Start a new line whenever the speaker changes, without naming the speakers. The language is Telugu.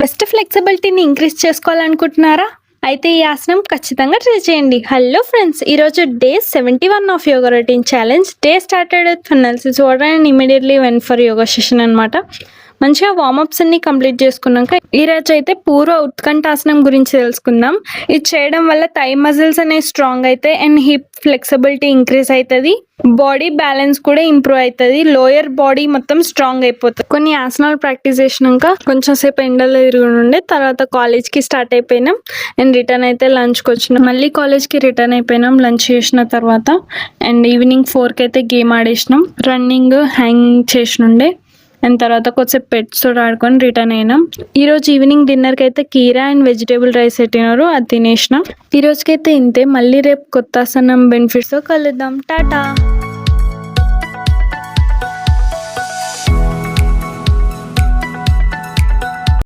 Breast ఫ్లెక్సిబిలిటీని increase చేసుకోవాలనుకుంటున్నారా? అయితే ఈ ఆసనం ఖచ్చితంగా ట్రై చేయండి. హలో ఫ్రెండ్స్, ఈరోజు day 71 of yoga routine challenge. Day started with fennel seeds water and immediately went for yoga session అనమాట. మంచిగా వార్మప్స్ అన్ని కంప్లీట్ చేసుకున్నాక ఈరోజు అయితే పూర్వ ఉత్కంఠాసనం గురించి తెలుసుకుందాం. ఇది చేయడం వల్ల థై మజిల్స్ అనేవి స్ట్రాంగ్ అవుతాయి అండ్ హిప్ ఫ్లెక్సిబిలిటీ ఇంక్రీజ్ అవుతుంది. బాడీ బ్యాలెన్స్ కూడా ఇంప్రూవ్ అవుతుంది. లోయర్ బాడీ మొత్తం స్ట్రాంగ్ అయిపోతుంది. కొన్ని ఆసనాలు ప్రాక్టీస్ చేసినాక కొంచెం సేపు ఎండలో తిరిగి ఉండే తర్వాత కాలేజ్కి స్టార్ట్ అయిపోయినాం అండ్ రిటర్న్ అయితే లంచ్కి వచ్చినాం. మళ్ళీ కాలేజ్కి రిటర్న్ అయిపోయినాం లంచ్ చేసిన తర్వాత. అండ్ ఈవినింగ్ 4కి అయితే గేమ్ ఆడేసినాం. రన్నింగ్ హ్యాంగ్ చేసినుండే అండ్ తర్వాత కొద్దిసేపు పెట్స్తో ఆడుకొని రిటర్న్ అయినాం. ఈరోజు ఈవినింగ్ డిన్నర్కి అయితే కీరా అండ్ వెజిటేబుల్ రైస్ పెట్టినారు, అది తినేసినాం. ఈ రోజుకైతే ఇంతే. మళ్ళీ రేపు కొత్త ఆసనం బెనిఫిట్స్తో కలుద్దాం. టాటా.